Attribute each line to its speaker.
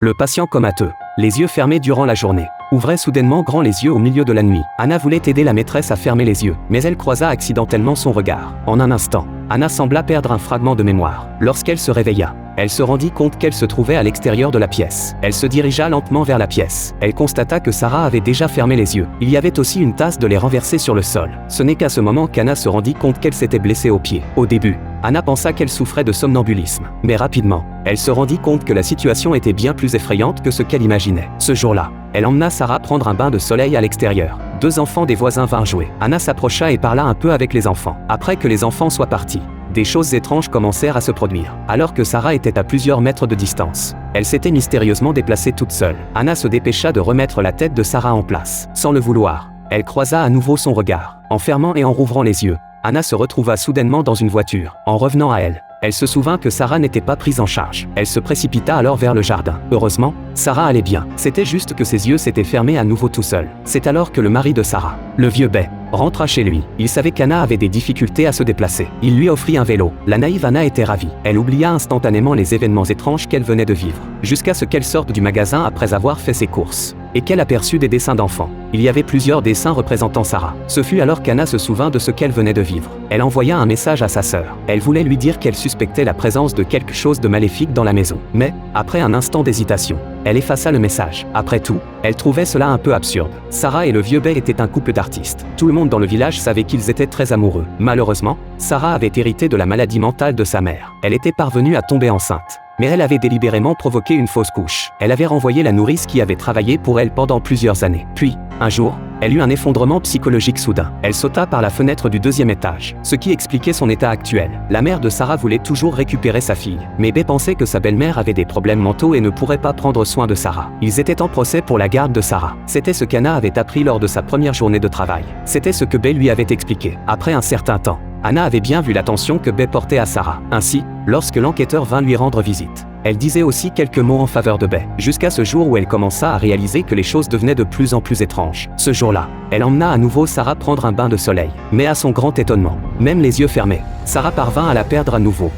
Speaker 1: Le patient comateux, les yeux fermés durant la journée, ouvrait soudainement grand les yeux au milieu de la nuit. Anna voulait aider la maîtresse à fermer les yeux, mais elle croisa accidentellement son regard. En un instant, Anna sembla perdre un fragment de mémoire. Lorsqu'elle se réveilla, elle se rendit compte qu'elle se trouvait à l'extérieur de la pièce. Elle se dirigea lentement vers la pièce. Elle constata que Sarah avait déjà fermé les yeux. Il y avait aussi une tasse de lait renversée sur le sol. Ce n'est qu'à ce moment qu'Anna se rendit compte qu'elle s'était blessée au pied. Au début, Anna pensa qu'elle souffrait de somnambulisme. Mais rapidement, elle se rendit compte que la situation était bien plus effrayante que ce qu'elle imaginait. Ce jour-là, elle emmena Sarah prendre un bain de soleil à l'extérieur. 2 enfants des voisins vinrent jouer. Anna s'approcha et parla un peu avec les enfants. Après que les enfants soient partis, des choses étranges commencèrent à se produire. Alors que Sarah était à plusieurs mètres de distance, elle s'était mystérieusement déplacée toute seule. Anna se dépêcha de remettre la tête de Sarah en place. Sans le vouloir, elle croisa à nouveau son regard. En fermant et en rouvrant les yeux, Anna se retrouva soudainement dans une voiture. En revenant à elle se souvint que Sarah n'était pas prise en charge. Elle se précipita alors vers le jardin. Heureusement, Sarah allait bien. C'était juste que ses yeux s'étaient fermés à nouveau tout seul. C'est alors que le mari de Sarah, le vieux Bay, rentra chez lui. Il savait qu'Anna avait des difficultés à se déplacer. Il lui offrit un vélo. La naïve Anna était ravie. Elle oublia instantanément les événements étranges qu'elle venait de vivre, jusqu'à ce qu'elle sorte du magasin après avoir fait ses courses, et qu'elle aperçut des dessins d'enfants. Il y avait plusieurs dessins représentant Sarah. Ce fut alors qu'Anna se souvint de ce qu'elle venait de vivre. Elle envoya un message à sa sœur. Elle voulait lui dire qu'elle suspectait la présence de quelque chose de maléfique dans la maison. Mais, après un instant d'hésitation, elle effaça le message. Après tout, elle trouvait cela un peu absurde. Sarah et le vieux Bay étaient un couple d'artistes. Tout le monde dans le village savait qu'ils étaient très amoureux. Malheureusement, Sarah avait hérité de la maladie mentale de sa mère. Elle était parvenue à tomber enceinte, mais elle avait délibérément provoqué une fausse couche. Elle avait renvoyé la nourrice qui avait travaillé pour elle pendant plusieurs années. Puis, un jour, elle eut un effondrement psychologique soudain. Elle sauta par la fenêtre du 2e étage, ce qui expliquait son état actuel. La mère de Sarah voulait toujours récupérer sa fille, mais Bay pensait que sa belle-mère avait des problèmes mentaux et ne pourrait pas prendre soin de Sarah. Ils étaient en procès pour la garde de Sarah. C'était ce qu'Anna avait appris lors de sa première journée de travail. C'était ce que Bay lui avait expliqué. Après un certain temps, Anna avait bien vu l'attention que Bay portait à Sarah. Ainsi, lorsque l'enquêteur vint lui rendre visite, elle disait aussi quelques mots en faveur de Bay, jusqu'à ce jour où elle commença à réaliser que les choses devenaient de plus en plus étranges. Ce jour-là, elle emmena à nouveau Sarah prendre un bain de soleil. Mais à son grand étonnement, même les yeux fermés, Sarah parvint à la perdre à nouveau.